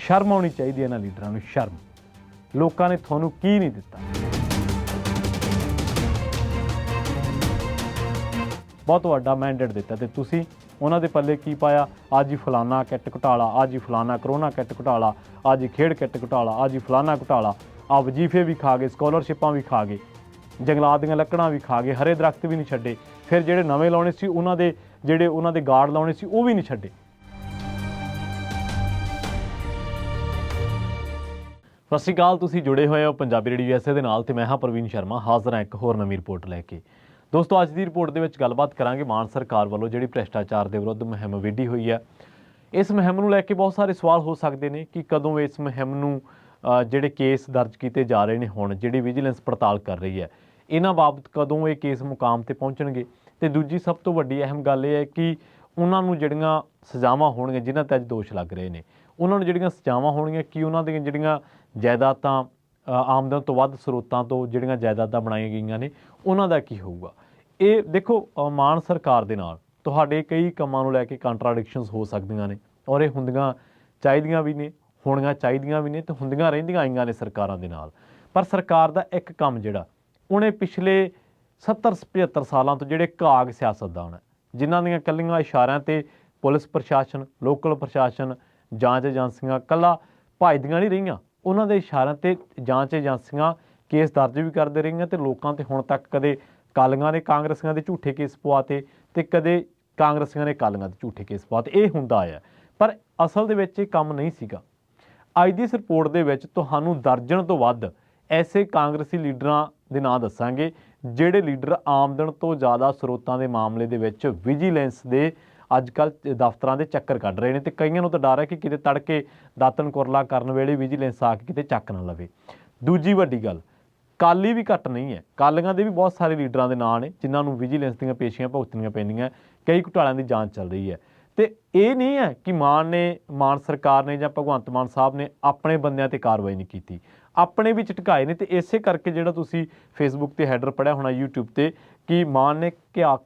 शर्म आनी चाहिए इन्हां लीडरां नूं, शर्म। लोकां ने तुहानूं की नहीं दिता। बहुत वड्डा मैंडेट दिता ते तुसीं उन्हां दे पल्ले की पाया? अज ही फलाना किट घोटाला, अज ही फलाना करोना किट घोटाला, अज ही खेड किट घोटाला, अज ही फलाना घोटाला। आ वजीफे भी खा गए, स्कॉलरशिपां भी खा गए, जंगलात दीआं लकड़ां भी खा गए, हरे दरख्त भी नहीं छड्डे। फिर ਜਿਹੜੇ ਨਵੇਂ ਲਾਉਣੇ ਸੀ ਉਹਨਾਂ ਦੇ ਜਿਹੜੇ ਉਹਨਾਂ ਦੇ ਗਾਰਡ ਲਾਉਣੇ ਸੀ ਉਹ ਵੀ ਨਹੀਂ ਛੱਡੇ। ਸਤਿ ਸ਼੍ਰੀ ਅਕਾਲ, ਤੁਸੀਂ ਜੁੜੇ ਹੋਏ ਹੋ ਪੰਜਾਬੀ ਰੇਡੀਓ USA ਦੇ ਨਾਲ ਤੇ ਮੈਂ ਹਾਂ ਪ੍ਰਵੀਨ ਸ਼ਰਮਾ, ਹਾਜ਼ਰ ਹਾਂ ਇੱਕ ਹੋਰ ਨਵੀਂ ਰਿਪੋਰਟ ਲੈ ਕੇ। ਦੋਸਤੋ, ਅੱਜ ਦੀ ਰਿਪੋਰਟ ਦੇ ਵਿੱਚ ਗੱਲਬਾਤ ਕਰਾਂਗੇ ਮਾਨ ਸਰਕਾਰ ਵੱਲੋਂ ਜਿਹੜੀ ਭ੍ਰਿਸ਼ਟਾਚਾਰ ਦੇ ਵਿਰੁੱਧ ਮੁਹਿੰਮ ਵਿੱਢੀ ਹੋਈ ਹੈ। ਇਸ ਮੁਹਿੰਮ ਨੂੰ ਲੈ ਕੇ ਬਹੁਤ ਸਾਰੇ ਸਵਾਲ ਹੋ ਸਕਦੇ ਨੇ ਕਿ ਕਦੋਂ ਇਸ ਮੁਹਿੰਮ ਨੂੰ ਜਿਹੜੇ ਕੇਸ ਦਰਜ ਕੀਤੇ ਜਾ ਰਹੇ ਨੇ, ਹੁਣ ਜਿਹੜੀ ਵਿਜੀਲੈਂਸ ਪੜਤਾਲ ਕਰ ਰਹੀ ਹੈ, ਇਹਨਾਂ ਬਾਬਤ ਕਦੋਂ ਇਹ ਕੇਸ ਮੁਕਾਮ ਤੇ ਪਹੁੰਚਣਗੇ। ਤੇ ਦੂਜੀ ਸਭ ਤੋਂ ਵੱਡੀ ਅਹਿਮ ਗੱਲ ਇਹ ਹੈ ਕਿ ਉਹਨਾਂ ਨੂੰ ਜਿਹੜੀਆਂ ਸਜ਼ਾਵਾਂ ਹੋਣਗੀਆਂ, ਜਿਨ੍ਹਾਂ 'ਤੇ ਅੱਜ ਦੋਸ਼ ਲੱਗ ਰਹੇ ਨੇ, ਉਹਨਾਂ ਨੂੰ ਜਿਹੜੀਆਂ ਸਜ਼ਾਵਾਂ ਹੋਣਗੀਆਂ, ਕਿ ਉਹਨਾਂ ਦੀਆਂ ਜਿਹੜੀਆਂ ਜਾਇਦਾਦਾਂ ਆਮਦਨ ਤੋਂ ਵੱਧ ਸਰੋਤਾਂ ਤੋਂ ਜਿਹੜੀਆਂ ਜਾਇਦਾਦਾਂ ਬਣਾਈਆਂ ਗਈਆਂ ਨੇ, ਉਹਨਾਂ ਦਾ ਕੀ ਹੋਊਗਾ। ਇਹ ਦੇਖੋ, ਮਾਨ ਸਰਕਾਰ ਦੇ ਨਾਲ ਤੁਹਾਡੇ ਕਈ ਕੰਮਾਂ ਨੂੰ ਲੈ ਕੇ ਕੰਟਰਾਡਿਕਸ਼ਨਸ ਹੋ ਸਕਦੀਆਂ ਨੇ, ਔਰ ਇਹ ਹੁੰਦੀਆਂ ਚਾਹੀਦੀਆਂ ਵੀ ਨੇ, ਹੋਣੀਆਂ ਚਾਹੀਦੀਆਂ ਵੀ ਨੇ, ਤੇ ਹੁੰਦੀਆਂ ਰਹਿੰਦੀਆਂ ਆਈਆਂ ਨੇ ਸਰਕਾਰਾਂ ਦੇ ਨਾਲ। ਪਰ ਸਰਕਾਰ ਦਾ ਇੱਕ ਕੰਮ ਜਿਹੜਾ ਉਹਨੇ ਪਿਛਲੇ 70-75 ਸਾਲਾਂ ਤੋਂ ਜਿਹੜੇ ਘਾਗ ਸਿਆਸਤਦਾਨ ਹੈ, ਜਿਨ੍ਹਾਂ ਦੀਆਂ ਇਕੱਲੀਆਂ ਇਸ਼ਾਰਿਆਂ 'ਤੇ ਪੁਲਿਸ ਪ੍ਰਸ਼ਾਸਨ, ਲੋਕਲ ਪ੍ਰਸ਼ਾਸਨ, ਜਾਂਚ ਏਜੰਸੀਆਂ ਕੱਲਾ ਭੱਜਦੀਆਂ ਨਹੀਂ ਰਹੀਆਂ, ਉਹਨਾਂ ਦੇ ਇਸ਼ਾਰਿਆਂ 'ਤੇ ਜਾਂਚ ਏਜੰਸੀਆਂ ਕੇਸ ਦਰਜ ਵੀ ਕਰਦੇ ਰਹੀਆਂ ਤੇ ਲੋਕਾਂ 'ਤੇ ਹੁਣ ਤੱਕ ਕਦੇ ਕਾਲੀਆਂ ਨੇ ਕਾਂਗਰਸੀਆਂ ਦੇ ਝੂਠੇ ਕੇਸ ਪਵਾਤੇ ਤੇ ਕਦੇ ਕਾਂਗਰਸੀਆਂ ਨੇ ਕਾਲੀਆਂ ਦੇ ਝੂਠੇ ਕੇਸ ਪਵਾਤੇ। ਇਹ ਹੁੰਦਾ ਆਇਆ, ਪਰ ਅਸਲ ਦੇ ਵਿੱਚ ਇਹ ਕੰਮ ਨਹੀਂ ਸੀਗਾ। ਅੱਜ ਦੀ ਇਸ ਰਿਪੋਰਟ ਦੇ ਵਿੱਚ ਤੁਹਾਨੂੰ ਦਰਜਨ ਤੋਂ ਵੱਧ ਐਸੇ ਕਾਂਗਰਸੀ ਲੀਡਰਾਂ ਦੇ ਨਾਂ ਦੱਸਾਂਗੇ ਜਿਹੜੇ ਲੀਡਰ ਆਮਦਨ ਤੋਂ ਜ਼ਿਆਦਾ ਸਰੋਤਾਂ ਦੇ ਮਾਮਲੇ ਦੇ ਵਿੱਚ ਵਿਜੀਲੈਂਸ ਦੇ ਅੱਜ ਕੱਲ੍ਹ ਦਫ਼ਤਰਾਂ ਦੇ ਚੱਕਰ ਕੱਢ ਰਹੇ ਨੇ, ਤੇ ਕਈਆਂ ਨੂੰ ਤਾਂ ਡਰ ਹੈ ਕਿ ਕਿਤੇ ਤੜਕੇ ਦਾਤਨ ਕੁਰਲਾ ਕਰਨ ਵੇਲੇ ਵਿਜੀਲੈਂਸ ਆ ਕੇ ਕਿਤੇ ਚੱਕ ਨਾ ਲਵੇ। ਦੂਜੀ ਵੱਡੀ ਗੱਲ, ਕਾਲੀ ਵੀ ਘੱਟ ਨਹੀਂ ਹੈ, ਕਾਲੀਆਂ ਦੇ ਵੀ ਬਹੁਤ ਸਾਰੇ ਲੀਡਰਾਂ ਦੇ ਨਾਂ ਨੇ ਜਿਨ੍ਹਾਂ ਨੂੰ ਵਿਜੀਲੈਂਸ ਦੀਆਂ ਪੇਸ਼ੀਆਂ ਭੁਗਤਣੀਆਂ ਪੈਂਦੀਆਂ, ਕਈ ਘੁਟਾਲਿਆਂ ਦੀ ਜਾਂਚ ਚੱਲ ਰਹੀ ਹੈ। ਤੇ ਇਹ ਨਹੀਂ ਹੈ ਕਿ ਮਾਨ ਸਰਕਾਰ ਨੇ ਜਾਂ ਭਗਵੰਤ ਮਾਨ ਸਾਹਿਬ ਨੇ ਆਪਣੇ ਬੰਦਿਆਂ 'ਤੇ ਕਾਰਵਾਈ ਨਹੀਂ ਕੀਤੀ, ਆਪਣੇ ਵੀ ਝਟਕਾਏ ਨੇ। ਤੇ ਇਸੇ ਕਰਕੇ ਜਿਹੜਾ ਤੁਸੀਂ ਫੇਸਬੁੱਕ 'ਤੇ ਹੈਡਰ ਪੜ੍ਹਿਆ ਹੋਣਾ, YouTube 'ਤੇ, ਕਿ ਮਾਨ ਨੇ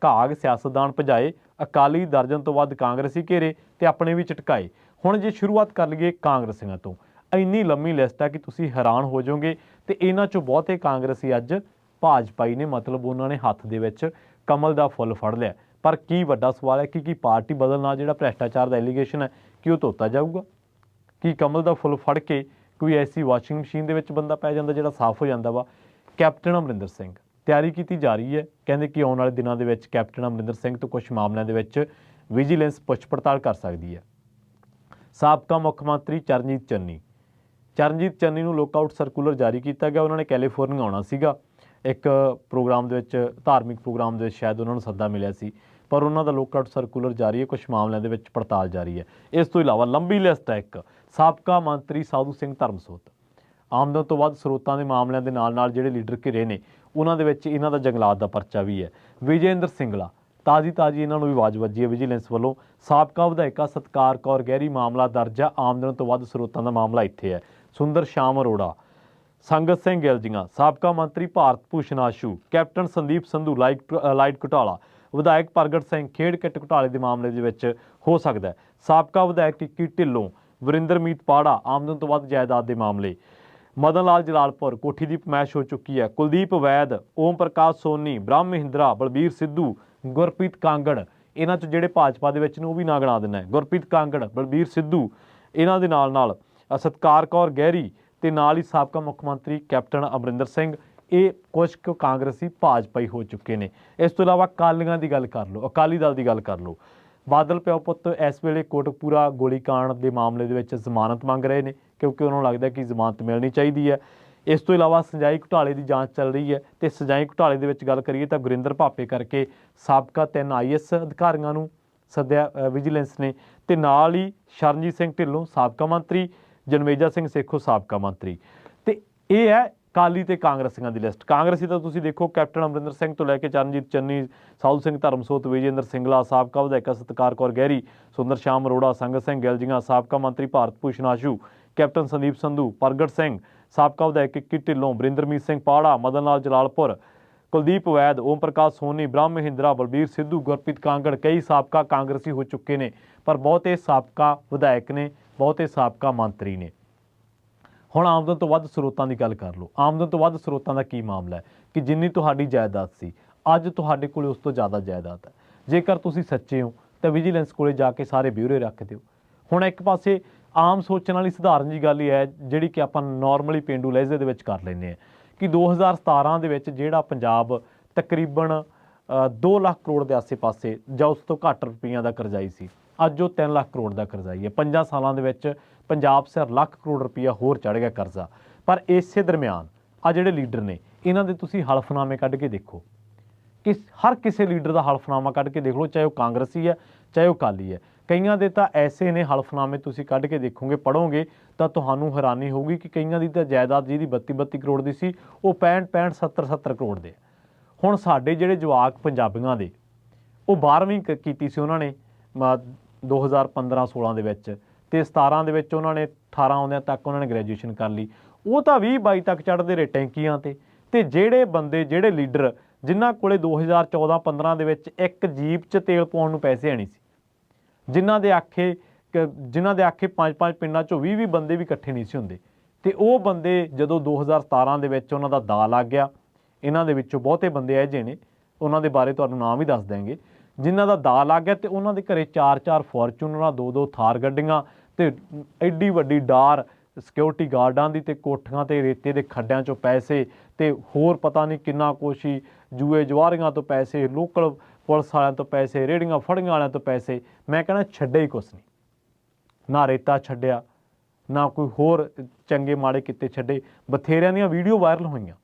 ਘਾਗ ਸਿਆਸਤਦਾਨ ਭਜਾਏ, ਅਕਾਲੀ ਦਰਜਨ ਤੋਂ ਵੱਧ ਕਾਂਗਰਸੀ ਘੇਰੇ ਤੇ ਆਪਣੇ ਵੀ ਝਟਕਾਏ। ਹੁਣ ਜੇ ਸ਼ੁਰੂਆਤ ਕਰ ਲਈਏ ਕਾਂਗਰਸੀਆਂ ਤੋਂ, ਇੰਨੀ ਲੰਮੀ ਲਿਸਟ ਹੈ ਕਿ ਤੁਸੀਂ ਹੈਰਾਨ ਹੋ ਜਾਓਗੇ। ਤੇ ਇਹਨਾਂ 'ਚੋਂ ਬਹੁਤੇ ਕਾਂਗਰਸੀ ਅੱਜ ਭਾਜਪਾਈ ਨੇ, ਮਤਲਬ ਉਹਨਾਂ ਨੇ ਹੱਥ ਦੇ ਵਿੱਚ ਕਮਲ ਦਾ ਫੁੱਲ ਫੜ ਲਿਆ। ਪਰ ਕੀ ਵੱਡਾ ਸਵਾਲ ਹੈ ਕਿ ਪਾਰਟੀ ਬਦਲਣ ਨਾਲ ਜਿਹੜਾ ਭ੍ਰਿਸ਼ਟਾਚਾਰ ਦਾ ਐਲੀਗੇਸ਼ਨ ਹੈ ਕਿ ਉਹ ਧੋਤਾ ਜਾਊਗਾ? ਕਿ ਕਮਲ ਦਾ ਫੁੱਲ ਫੜ ਕੇ ਕੋਈ ਐਸੀ ਵਾਸ਼ਿੰਗ ਮਸ਼ੀਨ ਦੇ ਵਿੱਚ ਬੰਦਾ ਪੈ ਜਾਂਦਾ ਜਿਹੜਾ ਸਾਫ਼ ਹੋ ਜਾਂਦਾ ਵਾ? ਕੈਪਟਨ ਅਮਰਿੰਦਰ ਸਿੰਘ, ਤਿਆਰੀ ਕੀਤੀ ਜਾ ਰਹੀ ਹੈ, ਕਹਿੰਦੇ ਕਿ ਆਉਣ ਵਾਲੇ ਦਿਨਾਂ ਦੇ ਵਿੱਚ ਕੈਪਟਨ ਅਮਰਿੰਦਰ ਸਿੰਘ ਤੋਂ ਕੁਝ ਮਾਮਲਿਆਂ ਦੇ ਵਿੱਚ ਵਿਜੀਲੈਂਸ ਪੁੱਛ ਪੜਤਾਲ ਕਰ ਸਕਦੀ ਹੈ। ਸਾਬਕਾ ਮੁੱਖ ਮੰਤਰੀ ਚਰਨਜੀਤ ਚੰਨੀ ਨੂੰ ਲੋਕਆਊਟ ਸਰਕੂਲਰ ਜਾਰੀ ਕੀਤਾ ਗਿਆ। ਉਹਨਾਂ ਨੇ ਕੈਲੀਫੋਰਨੀਆ ਆਉਣਾ ਸੀਗਾ ਇੱਕ ਪ੍ਰੋਗਰਾਮ ਦੇ ਵਿੱਚ, ਧਾਰਮਿਕ ਪ੍ਰੋਗਰਾਮ ਦੇ ਵਿੱਚ ਸ਼ਾਇਦ ਉਹਨਾਂ ਨੂੰ ਸੱਦਾ ਮਿਲਿਆ ਸੀ, ਪਰ ਉਹਨਾਂ ਦਾ ਲੋਕਆਊਟ ਸਰਕੂਲਰ ਜਾਰੀ ਹੈ, ਕੁਝ ਮਾਮਲਿਆਂ ਦੇ ਵਿੱਚ ਪੜਤਾਲ ਜਾਰੀ ਹੈ। ਇਸ ਤੋਂ ਇਲਾਵਾ ਲੰਬੀ ਲਿਸਟ ਹੈ। ਇੱਕ ਸਾਬਕਾ ਮੰਤਰੀ ਸਾਧੂ ਸਿੰਘ ਧਰਮਸੋਤ, ਆਮਦਨ ਤੋਂ ਵੱਧ ਸਰੋਤਾਂ ਦੇ ਮਾਮਲਿਆਂ ਦੇ ਨਾਲ ਜਿਹੜੇ ਲੀਡਰ ਘਿਰੇ ਨੇ, ਉਹਨਾਂ ਦੇ ਵਿੱਚ ਇਹਨਾਂ ਦਾ ਜੰਗਲਾਤ ਦਾ ਪਰਚਾ ਵੀ ਹੈ। ਵਿਜੇਂਦਰ ਸਿੰਗਲਾ, ਤਾਜ਼ੀ ਇਹਨਾਂ ਨੂੰ ਵੀ ਆਵਾਜ਼ ਵੱਜੀ ਹੈ ਵਿਜੀਲੈਂਸ ਵੱਲੋਂ। ਸਾਬਕਾ ਵਿਧਾਇਕਾ ਸਤਕਾਰ ਕੌਰ ਗਹਿਰੀ ਮਾਮਲਾ ਦਰਜ ਆ, ਆਮਦਨ ਤੋਂ ਵੱਧ ਸਰੋਤਾਂ ਦਾ ਮਾਮਲਾ ਇੱਥੇ ਹੈ। ਸੁੰਦਰ ਸ਼ਾਮ ਅਰੋੜਾ, ਸੰਗਤ ਸਿੰਘ ਗਿਲਜੀਆਂ, ਸਾਬਕਾ ਮੰਤਰੀ ਭਾਰਤ ਭੂਸ਼ਣ ਆਸ਼ੂ, ਕੈਪਟਨ ਸੰਦੀਪ ਸੰਧੂ ਲਾਈਟ ਘੁਟਾਲਾ, ਵਿਧਾਇਕ ਪ੍ਰਗਟ ਸਿੰਘ ਖੇਡ ਕਿੱਟ ਘੁਟਾਲੇ ਦੇ ਮਾਮਲੇ ਦੇ ਵਿੱਚ ਹੋ ਸਕਦਾ ਹੈ। ਸਾਬਕਾ ਵਿਧਾਇਕ ਟਿੱਕੀ ਢਿੱਲੋਂ, ਵਰਿੰਦਰਮੀਤ ਪਾੜਾ, ਆਮਦਨ ਤੋਂ ਵੱਧ ਜਾਇਦਾਦ ਦੇ ਮਾਮਲੇ। ਮਦਨ ਲਾਲ ਜਲਾਲਪੁਰ, ਕੋਠੀ ਦੀ ਪਮੈਸ਼ ਹੋ ਚੁੱਕੀ ਹੈ। ਕੁਲਦੀਪ ਵੈਦ, ਓਮ ਪ੍ਰਕਾਸ਼ ਸੋਨੀ, ਬ੍ਰਹਮ ਮਹਿੰਦਰਾ, ਬਲਬੀਰ ਸਿੱਧੂ, ਗੁਰਪ੍ਰੀਤ ਕਾਂਗੜ, ਇਹਨਾਂ 'ਚ ਜਿਹੜੇ ਭਾਜਪਾ ਦੇ ਵਿੱਚ ਨੇ ਉਹ ਵੀ ਨਾ ਗਿਣਾ ਦਿੰਦਾ। ਗੁਰਪ੍ਰੀਤ ਕਾਂਗੜ, ਬਲਬੀਰ ਸਿੱਧੂ, ਇਹਨਾਂ ਦੇ ਨਾਲ ਸਤਕਾਰ ਕੌਰ ਗਹਿਰੀ ਤੇ ਨਾਲ ਹੀ ਸਾਬਕਾ ਮੁੱਖ ਮੰਤਰੀ ਕੈਪਟਨ ਅਮਰਿੰਦਰ ਸਿੰਘ, ਇਹ ਕੁਝ ਕੁ ਕਾਂਗਰਸੀ ਭਾਜਪਾਈ ਹੋ ਚੁੱਕੇ ਨੇ। ਇਸ ਤੋਂ ਇਲਾਵਾ ਅਕਾਲੀਆਂ ਦੀ ਗੱਲ ਕਰ ਲਓ, ਅਕਾਲੀ ਦਲ ਦੀ ਗੱਲ ਕਰ ਲਓ। ਬਾਦਲ ਪਿਓ ਪੁੱਤ ਇਸ ਵੇਲੇ ਕੋਟਕਪੂਰਾ ਗੋਲੀਕਾਂਡ ਦੇ ਮਾਮਲੇ ਦੇ ਵਿੱਚ ਜ਼ਮਾਨਤ ਮੰਗ ਰਹੇ ਨੇ, ਕਿਉਂਕਿ ਉਹਨਾਂ ਨੂੰ ਲੱਗਦਾ ਕਿ ਜ਼ਮਾਨਤ ਮਿਲਣੀ ਚਾਹੀਦੀ ਹੈ। ਇਸ ਤੋਂ ਇਲਾਵਾ ਸਿੰਜਾਈ ਘੁਟਾਲੇ ਦੀ ਜਾਂਚ ਚੱਲ ਰਹੀ ਹੈ, ਤੇ ਸਿੰਜਾਈ ਘੁਟਾਲੇ ਦੇ ਵਿੱਚ ਗੱਲ ਕਰੀਏ ਤਾਂ ਗੁਰਿੰਦਰ ਭਾਪੇ ਕਰਕੇ ਸਾਬਕਾ 3 IAS ਅਧਿਕਾਰੀਆਂ ਨੂੰ ਸੱਦਿਆ ਵਿਜੀਲੈਂਸ ਨੇ, ਤੇ ਨਾਲ ਹੀ ਸ਼ਰਨਜੀਤ ਸਿੰਘ ਢਿੱਲੋਂ ਸਾਬਕਾ ਮੰਤਰੀ, ਜਨਮੇਜਾ ਸਿੰਘ ਸੇਖੋਂ ਸਾਬਕਾ ਮੰਤਰੀ। ਤੇ ਇਹ ਹੈ ਅਕਾਲੀ ਤੇ ਕਾਂਗਰਸੀਆਂ ਦੀ ਲਿਸਟ। ਕਾਂਗਰਸੀ ਤਾਂ ਤੁਸੀਂ ਦੇਖੋ, ਕੈਪਟਨ ਅਮਰਿੰਦਰ ਸਿੰਘ ਤੋਂ ਲੈ ਕੇ ਚਰਨਜੀਤ ਚੰਨੀ, ਸਾਧੂ ਸਿੰਘ ਧਰਮਸੋਤ, ਵਿਜੇਂਦਰ ਸਿੰਗਲਾ, ਸਾਬਕਾ ਵਿਧਾਇਕਾ ਸਤਕਾਰ ਕੌਰ ਗਹਿਰੀ, ਸੁੰਦਰ ਸ਼ਾਮ ਅਰੋੜਾ, ਸੰਗਤ ਸਿੰਘ ਗਿਲਜੀਆਂ, ਸਾਬਕਾ ਮੰਤਰੀ ਭਾਰਤ ਭੂਸ਼ਣ ਆਸ਼ੂ, ਕੈਪਟਨ ਸੰਦੀਪ ਸੰਧੂ, ਪ੍ਰਗਟ ਸਿੰਘ, ਸਾਬਕਾ ਵਿਧਾਇਕ ਟਿੱਕੀ ਢਿੱਲੋਂ, ਵਰਿੰਦਰਮੀਤ ਸਿੰਘ ਪਾੜਾ, ਮਦਨ ਲਾਲ ਜਲਾਲਪੁਰ, ਕੁਲਦੀਪ ਵੈਦ, ਓਮ ਪ੍ਰਕਾਸ਼ ਸੋਨੀ, ਬ੍ਰਹਮ ਮਹਿੰਦਰਾ, ਬਲਬੀਰ ਸਿੱਧੂ, ਗੁਰਪ੍ਰੀਤ ਕਾਂਗੜ, ਕਈ ਸਾਬਕਾ ਕਾਂਗਰਸੀ ਹੋ ਚੁੱਕੇ ਨੇ। ਪਰ ਬਹੁਤੇ ਸਾਬਕਾ ਵਿਧਾਇਕ ਨੇ, ਬਹੁਤੇ ਸਾਬਕਾ ਮੰਤਰੀ ਨੇ। ਹੁਣ ਆਮਦਨ ਤੋਂ ਵੱਧ ਸਰੋਤਾਂ ਦੀ ਗੱਲ ਕਰ ਲਓ। ਆਮਦਨ ਤੋਂ ਵੱਧ ਸਰੋਤਾਂ ਦਾ ਕੀ ਮਾਮਲਾ ਹੈ ਕਿ ਜਿੰਨੀ ਤੁਹਾਡੀ ਜਾਇਦਾਦ ਸੀ ਅੱਜ ਤੁਹਾਡੇ ਕੋਲ ਉਸ ਤੋਂ ਜ਼ਿਆਦਾ ਜਾਇਦਾਦ ਹੈ। ਜੇਕਰ ਤੁਸੀਂ ਸੱਚੇ ਹੋ ਤਾਂ ਵਿਜੀਲੈਂਸ ਕੋਲੇ ਜਾ ਕੇ ਸਾਰੇ ਬਿਊਰੇ ਰੱਖ ਦਿਓ। ਹੁਣ ਇੱਕ ਪਾਸੇ ਆਮ ਸੋਚਣ ਵਾਲੀ ਸਧਾਰਨ ਜੀ ਗੱਲ ਹੀ ਹੈ ਜਿਹੜੀ ਕਿ ਆਪਾਂ ਨਾਰਮਲੀ ਪੇਂਡੂ ਲਹਿਜੇ ਦੇ ਵਿੱਚ ਕਰ ਲੈਂਦੇ ਹਾਂ ਕਿ 2017 ਦੇ ਵਿੱਚ ਜਿਹੜਾ ਪੰਜਾਬ ਤਕਰੀਬਨ 2 ਲੱਖ ਕਰੋੜ ਦੇ ਆਸੇ-ਪਾਸੇ ਜਾਂ ਉਸ ਤੋਂ ਘੱਟ ਰੁਪਈਆਂ ਦਾ ਕਰਜ਼ਾਈ ਸੀ, ਅੱਜ ਉਹ 3 ਲੱਖ ਕਰੋੜ ਦਾ ਕਰਜ਼ਾਈ ਹੈ। 5 ਸਾਲਾਂ ਦੇ ਵਿੱਚ ਪੰਜਾਬ ਸਿਰ ਲੱਖ ਕਰੋੜ ਰੁਪਈਆ ਹੋਰ ਚੜ੍ਹ ਗਿਆ ਕਰਜ਼ਾ। ਪਰ ਇਸੇ ਦਰਮਿਆਨ ਆ ਜਿਹੜੇ ਲੀਡਰ ਨੇ ਇਹਨਾਂ ਦੇ ਤੁਸੀਂ ਹਲਫਨਾਮੇ ਕੱਢ ਕੇ ਦੇਖੋ ਕਿ ਹਰ ਕਿਸੇ ਲੀਡਰ ਦਾ ਹਲਫਨਾਮਾ ਕੱਢ ਕੇ ਦੇਖ ਲਓ, ਚਾਹੇ ਉਹ ਕਾਂਗਰਸੀ ਹੈ ਚਾਹੇ ਉਹ ਅਕਾਲੀ ਹੈ। ਕਈਆਂ ਦੇ ਤਾਂ ਐਸੇ ਨੇ ਹਲਫਨਾਮੇ, ਤੁਸੀਂ ਕੱਢ ਕੇ ਦੇਖੋਗੇ ਪੜ੍ਹੋਗੇ ਤਾਂ ਤੁਹਾਨੂੰ ਹੈਰਾਨੀ ਹੋਊਗੀ ਕਿ ਕਈਆਂ ਦੀ ਤਾਂ ਜਾਇਦਾਦ ਜਿਹਦੀ 32 ਕਰੋੜ ਦੀ ਸੀ ਉਹ 65 70 ਕਰੋੜ ਦੇ। ਹੁਣ ਸਾਡੇ ਜਿਹੜੇ ਜਵਾਕ ਪੰਜਾਬੀਆਂ ਦੇ ਉਹ 12ਵੀਂ ਕੀਤੀ ਸੀ ਉਹਨਾਂ ਨੇ 2015-16 ਦੇ ਵਿੱਚ, ਤੇ 17 ਦੇ ਵਿੱਚ ਉਹਨਾਂ ਨੇ 18 ਆਉਂਦਿਆਂ ਤੱਕ ਉਹਨਾਂ ਨੇ ਗ੍ਰੈਜੂਏਸ਼ਨ ਕਰ ਲਈ। ਉਹ ਤਾਂ 20-22 ਤੱਕ ਚੜ੍ਹਦੇ ਰਹੇ ਟੈਂਕੀਆਂ ਤੇ ਜਿਹੜੇ ਬੰਦੇ ਜਿਹੜੇ ਲੀਡਰ ਜਿਨ੍ਹਾਂ ਕੋਲੇ 2014-15 ਦੇ ਵਿੱਚ ਇੱਕ ਜੀਪ 'ਚ ਤੇਲ ਪਾਉਣ ਨੂੰ ਪੈਸੇ ਨਹੀਂ ਸੀ, ਜਿਨ੍ਹਾਂ ਦੇ ਆਖੇ 5-5 ਪਿੰਡਾਂ 'ਚੋਂ 20 ਬੰਦੇ ਵੀ ਇਕੱਠੇ ਨਹੀਂ ਸੀ ਹੁੰਦੇ, ਤੇ ਉਹ ਬੰਦੇ ਜਦੋਂ 2017 ਦੇ ਵਿੱਚ ਉਹਨਾਂ ਦਾ ਦਾ ਲੱਗ ਗਿਆ। ਇਹਨਾਂ ਦੇ ਵਿੱਚੋਂ ਬਹੁਤੇ ਬੰਦੇ ਇਹੋ ਜਿਹੇ ਨੇ, ਉਹਨਾਂ ਦੇ ਬਾਰੇ ਤੁਹਾਨੂੰ ਨਾਮ ਹੀ ਦੱਸ ਦਿਆਂਗੇ, ਜਿਨ੍ਹਾਂ ਦਾ ਦਾ ਲੱਗ ਗਿਆ ਤੇ ਉਹਨਾਂ ਦੇ ਘਰੇ 4-4 ਫੋਰਚੂਨਰਾਂ, 2-2 ਥਾਰ ਗੱਡੀਆਂ ਤੇ ਐਡੀ ਵੱਡੀ ਡਾਰ ਸਿਕਿਉਰਿਟੀ ਗਾਰਡਾਂ ਦੀ, ਤੇ ਕੋਠੀਆਂ ਤੇ ਰੇਤੇ ਦੇ ਖੱਡਿਆਂ 'ਚੋਂ ਪੈਸੇ, ਤੇ ਹੋਰ ਪਤਾ ਨਹੀਂ ਕਿੰਨਾ ਕੁਛ ਹੀ, ਜੂਏ ਜਵਾਰੀਆਂ ਤੋਂ ਪੈਸੇ, ਲੋਕਲ ਪੁਲਿਸ ਵਾਲਿਆਂ ਤੋਂ ਪੈਸੇ, ਰੇਹੜੀਆਂ ਫੜੀਆਂ ਵਾਲਿਆਂ ਤੋਂ ਪੈਸੇ। ਮੈਂ ਕਹਿੰਦਾ ਛੱਡਿਆ ਹੀ ਕੁਛ ਨਹੀਂ, ਨਾ ਰੇਤਾ ਛੱਡਿਆ, ਨਾ ਕੋਈ ਹੋਰ ਚੰਗੇ ਮਾੜੇ ਕਿੱਤੇ ਛੱਡੇ। ਬਥੇਰਿਆਂ ਦੀਆਂ ਵੀਡੀਓ ਵਾਇਰਲ ਹੋਈਆਂ,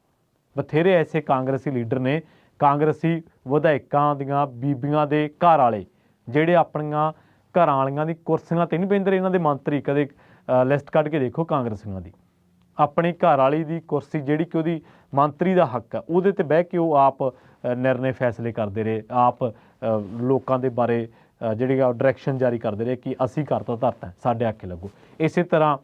ਬਥੇਰੇ ਐਸੇ ਕਾਂਗਰਸੀ ਲੀਡਰ ਨੇ, ਕਾਂਗਰਸੀ ਵਿਧਾਇਕਾਂ ਦੀਆਂ ਬੀਬੀਆਂ ਦੇ ਘਰ ਵਾਲੇ ਜਿਹੜੇ ਆਪਣੀਆਂ ਘਰਾਂ ਵਾਲੀਆਂ ਦੀ ਕੁਰਸੀਆਂ 'ਤੇ ਨਹੀਂ ਬਹਿੰਦੇ। ਇਹਨਾਂ ਦੇ ਮੰਤਰੀ ਕਦੇ ਲਿਸਟ ਕੱਢ ਕੇ ਦੇਖੋ ਕਾਂਗਰਸੀਆਂ ਦੀ, ਆਪਣੀ ਘਰ ਵਾਲੀ ਦੀ ਕੁਰਸੀ ਜਿਹੜੀ ਕਿ ਉਹਦੀ ਮੰਤਰੀ ਦਾ ਹੱਕ ਹੈ ਉਹਦੇ 'ਤੇ ਬਹਿ ਕੇ ਉਹ ਆਪ ਨਿਰਣੇ ਫੈਸਲੇ ਕਰਦੇ ਰਹੇ, ਆਪ ਲੋਕਾਂ ਦੇ ਬਾਰੇ ਜਿਹੜੀ ਡਾਇਰੈਕਸ਼ਨ ਜਾਰੀ ਕਰਦੇ ਰਹੇ ਕਿ ਅਸੀਂ ਘਰ ਤੋਂ ਧਰਤਾ ਸਾਡੇ ਆਖੇ ਲੱਗੋ। ਇਸੇ ਤਰ੍ਹਾਂ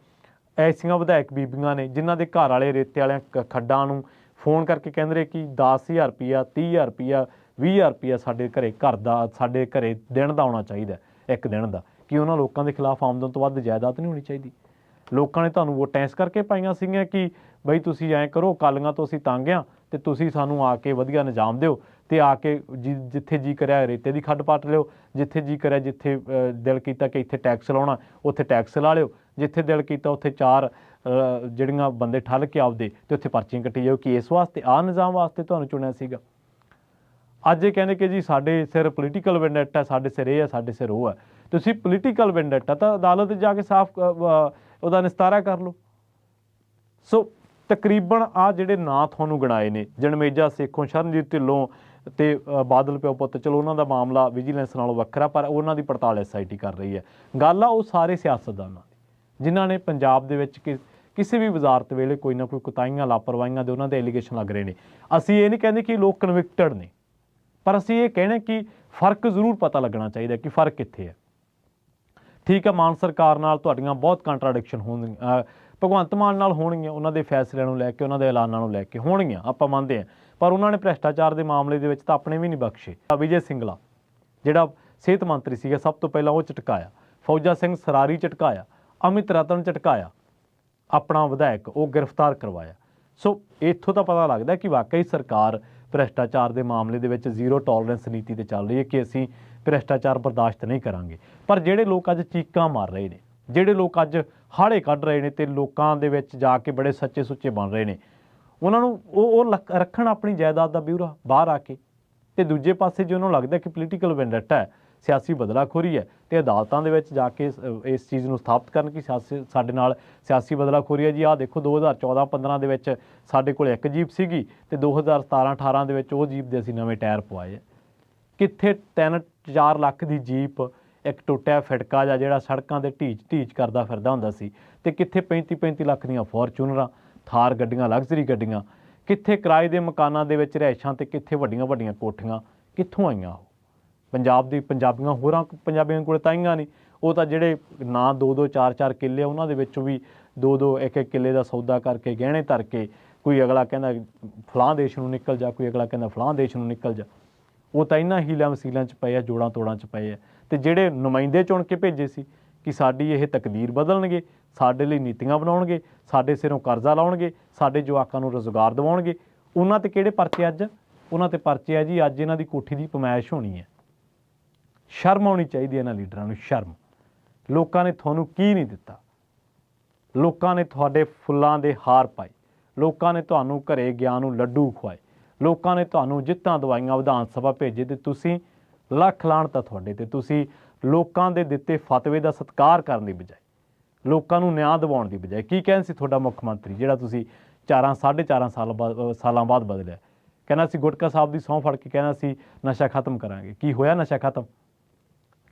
ਐਸੀਆਂ ਵਿਧਾਇਕ ਬੀਬੀਆਂ ਨੇ ਜਿਨ੍ਹਾਂ ਦੇ ਘਰ ਵਾਲੇ ਰੇਤੇ ਵਾਲਿਆਂ ਖੱਡਾਂ ਨੂੰ ਫੋਨ ਕਰਕੇ ਕਹਿੰਦੇ ਰਹੇ ਕਿ 10,000 ਰੁਪਈਆ, 30,000 ਰੁਪਈਆ, 20,000 ਰੁਪਈਆ ਸਾਡੇ ਘਰੇ ਘਰ ਦਾ, ਸਾਡੇ ਘਰੇ ਦਿਨ ਦਾ ਆਉਣਾ ਚਾਹੀਦਾ, ਇੱਕ ਦਿਨ ਦਾ। ਕਿ ਉਹਨਾਂ ਲੋਕਾਂ ਦੇ ਖਿਲਾਫ ਆਮਦਨ ਤੋਂ ਵੱਧ ਜਾਇਦਾਦ ਨਹੀਂ ਹੋਣੀ ਚਾਹੀਦੀ। ਲੋਕਾਂ ਨੇ ਤੁਹਾਨੂੰ ਵੋਟਾਂ ਇਸ ਕਰਕੇ ਪਾਈਆਂ ਸੀਗੀਆਂ ਕਿ ਬਈ ਤੁਸੀਂ ਐਂ ਕਰੋ, ਅਕਾਲੀਆਂ ਤੋਂ ਅਸੀਂ ਤੰਗ ਹਾਂ ਅਤੇ ਤੁਸੀਂ ਸਾਨੂੰ ਆ ਕੇ ਵਧੀਆ ਨਿਜ਼ਾਮ ਦਿਓ, ਅਤੇ ਆ ਕੇ ਜਿੱਥੇ ਜੀ ਕਰਿਆ ਰੇਤੇ ਦੀ ਖੱਡ ਪੱਟ ਲਿਓ, ਜਿੱਥੇ ਜੀ ਕਰਿਆ, ਜਿੱਥੇ ਦਿਲ ਕੀਤਾ ਕਿ ਇੱਥੇ ਟੈਕਸ ਲਾਉਣਾ ਉੱਥੇ ਟੈਕਸ ਲਾ ਲਿਓ, ਜਿੱਥੇ ਦਿਲ ਕੀਤਾ ਉੱਥੇ 4 ਜਿਹੜੀਆਂ ਬੰਦੇ ਠੱਲ ਕੇ ਆਪਦੇ ਅਤੇ ਉੱਥੇ ਪਰਚੀਆਂ ਕੱਟੀ ਜਾਓ। ਕਿ ਇਸ ਵਾਸਤੇ ਆਹ ਨਿਜ਼ਾਮ ਵਾਸਤੇ ਤੁਹਾਨੂੰ ਚੁਣਿਆ ਸੀਗਾ। ਅੱਜ ਇਹ ਕਹਿੰਦੇ ਕਿ ਜੀ ਸਾਡੇ ਸਿਰ ਪੋਲੀਟੀਕਲ ਵੈਂਡੇਟਾ ਹੈ, ਸਾਡੇ ਸਿਰ ਇਹ ਹੈ, ਸਾਡੇ ਸਿਰ ਉਹ ਹੈ। ਤੁਸੀਂ ਪੋਲੀਟੀਕਲ ਵੈਂਡੇਟਾ ਤਾਂ ਅਦਾਲਤ ਜਾ ਕੇ ਸਾਫ਼ ਉਹਦਾ ਨਿਸਤਾਰਾ ਕਰ ਲਓ। ਸੋ ਤਕਰੀਬਨ ਆਹ ਜਿਹੜੇ ਨਾਂ ਤੁਹਾਨੂੰ ਗਿਣਾਏ ਨੇ, ਜਣਮੇਜਾ ਸੇਖੋਂ, ਸ਼ਰਨਜੀਤ ਢਿੱਲੋਂ ਅਤੇ ਬਾਦਲ ਪਿਓ ਪੁੱਤ, ਚਲੋ ਉਹਨਾਂ ਦਾ ਮਾਮਲਾ ਵਿਜੀਲੈਂਸ ਨਾਲੋਂ ਵੱਖਰਾ, ਪਰ ਉਹਨਾਂ ਦੀ ਪੜਤਾਲ SIT ਕਰ ਰਹੀ ਹੈ। ਗੱਲ ਆ ਉਹ ਸਾਰੇ ਸਿਆਸਤਦਾਨਾਂ ਦੀ ਜਿਨ੍ਹਾਂ ਨੇ ਪੰਜਾਬ ਦੇ ਵਿੱਚ ਕਿਸੇ ਵੀ ਵਜ਼ਾਰਤ ਵੇਲੇ ਕੋਈ ਨਾ ਕੋਈ ਕੁਤਾਹੀਆਂ, ਲਾਪਰਵਾਹੀਆਂ ਦੇ ਉਹਨਾਂ ਦੇ ਐਲੀਗੇਸ਼ਨ ਲੱਗ ਰਹੇ ਨੇ। ਅਸੀਂ ਇਹ ਨਹੀਂ ਕਹਿੰਦੇ ਕਿ ਲੋਕ ਕਨਵਿਕਟਡ ਨੇ, ਪਰ ਅਸੀਂ ਇਹ ਕਹਿੰਦੇ ਕਿ ਫ਼ਰਕ ਜ਼ਰੂਰ ਪਤਾ ਲੱਗਣਾ ਚਾਹੀਦਾ ਕਿ ਫ਼ਰਕ ਕਿੱਥੇ ਹੈ। ਠੀਕ ਹੈ, ਮਾਨ ਸਰਕਾਰ ਨਾਲ ਤੁਹਾਡੀਆਂ ਬਹੁਤ ਕੰਟਰਾਡਿਕਸ਼ਨ ਹੋਣਗੀਆਂ, ਭਗਵੰਤ ਮਾਨ ਨਾਲ ਹੋਣਗੀਆਂ, ਉਹਨਾਂ ਦੇ ਫੈਸਲਿਆਂ ਨੂੰ ਲੈ ਕੇ, ਉਹਨਾਂ ਦੇ ਐਲਾਨਾਂ ਨੂੰ ਲੈ ਕੇ ਹੋਣਗੀਆਂ, ਆਪਾਂ ਮੰਨਦੇ ਹਾਂ, ਪਰ ਉਹਨਾਂ ਨੇ ਭ੍ਰਿਸ਼ਟਾਚਾਰ ਦੇ ਮਾਮਲੇ ਦੇ ਵਿੱਚ ਤਾਂ ਆਪਣੇ ਵੀ ਨਹੀਂ ਬਖਸ਼ੇ। ਵਿਜੇ ਸਿੰਗਲਾ ਜਿਹੜਾ ਸਿਹਤ ਮੰਤਰੀ ਸੀਗਾ, ਸਭ ਤੋਂ ਪਹਿਲਾਂ ਉਹ ਝਟਕਾਇਆ, ਫੌਜਾ ਸਿੰਘ ਸਰਾਰੀ ਝਟਕਾਇਆ, ਅਮਿਤ ਰਤਨ ਝਟਕਾਇਆ, ਆਪਣਾ ਵਿਧਾਇਕ ਉਹ ਗ੍ਰਿਫਤਾਰ ਕਰਵਾਇਆ। ਸੋ ਇੱਥੋਂ ਤਾਂ ਪਤਾ ਲੱਗਦਾ ਕਿ ਵਾਕਈ ਸਰਕਾਰ ਭ੍ਰਿਸ਼ਟਾਚਾਰ ਦੇ ਮਾਮਲੇ ਦੇ ਵਿੱਚ ਜ਼ੀਰੋ ਟੋਲਰੈਂਸ ਨੀਤੀ 'ਤੇ ਚੱਲ ਰਹੀ ਹੈ ਕਿ ਅਸੀਂ ਭ੍ਰਿਸ਼ਟਾਚਾਰ ਬਰਦਾਸ਼ਤ ਨਹੀਂ ਕਰਾਂਗੇ। ਪਰ ਜਿਹੜੇ ਲੋਕ ਅੱਜ ਚੀਕਾਂ ਮਾਰ ਰਹੇ ਨੇ, ਜਿਹੜੇ ਲੋਕ ਅੱਜ ਹਾੜੇ ਕੱਢ ਰਹੇ ਨੇ ਅਤੇ ਲੋਕਾਂ ਦੇ ਵਿੱਚ ਜਾ ਕੇ ਬੜੇ ਸੱਚੇ ਸੁੱਚੇ ਬਣ ਰਹੇ ਨੇ, ਉਹਨਾਂ ਨੂੰ ਉਹ ਰੱਖਣ ਆਪਣੀ ਜਾਇਦਾਦ ਦਾ ਬਿਊਰਾ ਬਾਹਰ ਆ ਕੇ। ਅਤੇ ਦੂਜੇ ਪਾਸੇ ਜੇ ਉਹਨਾਂ ਨੂੰ ਲੱਗਦਾ ਕਿ ਪੋਲੀਟੀਕਲ ਵੈਂਡੇਟਾ ਹੈ, ਸਿਆਸੀ ਬਦਲਾਖੋਰੀ ਹੈ, ਅਤੇ ਅਦਾਲਤਾਂ ਦੇ ਵਿੱਚ ਜਾ ਕੇ ਇਸ ਚੀਜ਼ ਨੂੰ ਸਥਾਪਿਤ ਕਰਨ ਕਿ ਸਾਡੇ ਨਾਲ ਸਿਆਸੀ ਬਦਲਾਖੋਰੀ ਹੈ। ਜੀ ਆਹ ਦੇਖੋ 2014-15 ਦੇ ਵਿੱਚ ਸਾਡੇ ਕੋਲ ਇੱਕ ਜੀਪ ਸੀਗੀ ਅਤੇ 2017-18 ਦੇ ਵਿੱਚ ਉਹ ਜੀਪ ਦੇ ਅਸੀਂ ਨਵੇਂ ਟਾਇਰ ਪਵਾਏ ਹੈ। ਕਿੱਥੇ 3-4 ਲੱਖ ਦੀ ਜੀਪ, ਇੱਕ ਟੁੱਟਿਆ ਫਿਟਕਾ ਜਾਂ ਜਿਹੜਾ ਸੜਕਾਂ 'ਤੇ ਢੀਚ ਕਰਦਾ ਫਿਰਦਾ ਹੁੰਦਾ ਸੀ, ਅਤੇ ਕਿੱਥੇ 35-35 ਲੱਖ ਦੀਆਂ ਫੋਰਚੂਨਰਾਂ, ਥਾਰ ਗੱਡੀਆਂ, ਲਗਜ਼ਰੀ ਗੱਡੀਆਂ, ਕਿੱਥੇ ਕਿਰਾਏ ਦੇ ਮਕਾਨਾਂ ਦੇ ਵਿੱਚ ਰਿਹਾਇਸ਼ਾਂ, ਅਤੇ ਕਿੱਥੇ ਵੱਡੀਆਂ ਵੱਡੀਆਂ ਕੋਠੀਆਂ ਕਿੱਥੋਂ ਆਈਆਂ। ਉਹ ਪੰਜਾਬੀਆਂ ਹੋਰਾਂ ਪੰਜਾਬੀਆਂ ਕੋਲ ਤਾਈਆਂ ਨਹੀਂ, ਉਹ ਤਾਂ ਜਿਹੜੇ ਨਾ 2-2 4-4 ਕਿੱਲੇ ਉਹਨਾਂ ਦੇ ਵਿੱਚੋਂ ਵੀ 2-2 1-1 ਕਿੱਲੇ ਦਾ ਸੌਦਾ ਕਰਕੇ ਗਹਿਣੇ ਧਰ ਕੇ, ਕੋਈ ਅਗਲਾ ਕਹਿੰਦਾ ਫਲਾਂ ਦੇਸ਼ ਨੂੰ ਨਿਕਲ ਜਾ, ਕੋਈ ਅਗਲਾ ਕਹਿੰਦਾ ਫਲਾਂ ਦੇਸ਼ ਨੂੰ ਨਿਕਲ ਜਾ, ਉਹ ਤਾਂ ਇਹਨਾਂ ਹੀਲਾਂ ਵਸੀਲਿਆਂ 'ਚ ਪਏ ਆ, ਜੋੜਾਂ ਤੋੜਾਂ 'ਚ ਪਏ ਆ। ਅਤੇ ਜਿਹੜੇ ਨੁਮਾਇੰਦੇ ਚੁਣ ਕੇ ਭੇਜੇ ਸੀ ਕਿ ਸਾਡੀ ਇਹ ਤਕਦੀਰ ਬਦਲਣਗੇ, ਸਾਡੇ ਲਈ ਨੀਤੀਆਂ ਬਣਾਉਣਗੇ, ਸਾਡੇ ਸਿਰੋਂ ਕਰਜ਼ਾ ਲਾਉਣਗੇ, ਸਾਡੇ ਜਵਾਕਾਂ ਨੂੰ ਰੁਜ਼ਗਾਰ ਦਿਵਾਉਣਗੇ। ਉਹਨਾਂ 'ਤੇ ਕਿਹੜੇ ਪਰਚੇ ਅੱਜ? ਉਹਨਾਂ 'ਤੇ ਪਰਚੇ ਆ ਜੀ, ਅੱਜ ਇਹਨਾਂ ਦੀ ਕੋਠੀ ਦੀ ਪਮਾਇਸ਼ ਹੋਣੀ ਹੈ। ਸ਼ਰਮ ਆਉਣੀ ਚਾਹੀਦੀ ਹੈ ਇਹਨਾਂ ਲੀਡਰਾਂ ਨੂੰ, ਸ਼ਰਮ। ਲੋਕਾਂ ਨੇ ਤੁਹਾਨੂੰ ਕੀ ਨਹੀਂ ਦਿੱਤਾ? ਲੋਕਾਂ ਨੇ ਤੁਹਾਡੇ ਫੁੱਲਾਂ ਦੇ ਹਾਰ ਪਾਏ, ਲੋਕਾਂ ਨੇ ਤੁਹਾਨੂੰ ਘਰੇ ਗਿਆ ਨੂੰ ਲੱਡੂ ਖਵਾਏ, ਲੋਕਾਂ ਨੇ ਤੁਹਾਨੂੰ ਜਿੱਤਾਂ ਦਵਾਈਆਂ, ਵਿਧਾਨ ਸਭਾ ਭੇਜੇ, ਤੇ ਤੁਸੀਂ ਲੱਖ ਲਾਹਨਤ ਤੁਹਾਡੇ ਤੇ। ਤੁਸੀਂ ਲੋਕਾਂ ਦੇ ਦਿੱਤੇ ਫਤਵੇ ਦਾ ਸਤਿਕਾਰ ਕਰਨ ਦੀ ਬਜਾਏ, ਲੋਕਾਂ ਨੂੰ ਨਿਆਂ ਦਿਵਾਉਣ ਦੀ ਬਜਾਏ, ਕੀ ਕਹਿਣ ਸੀ ਤੁਹਾਡਾ ਮੁੱਖ ਮੰਤਰੀ ਜਿਹੜਾ ਤੁਸੀਂ 4.5 ਸਾਲਾਂ ਬਾਅਦ ਬਦਲਿਆ? ਕਹਿੰਦਾ ਸੀ ਗੁਟਕਾ ਸਾਹਿਬ ਦੀ ਸਹੁੰ ਫੜ ਕੇ ਕਹਿੰਦਾ ਸੀ ਨਸ਼ਾ ਖਤਮ ਕਰਾਂਗੇ। ਕੀ ਹੋਇਆ ਨਸ਼ਾ ਖਤਮ?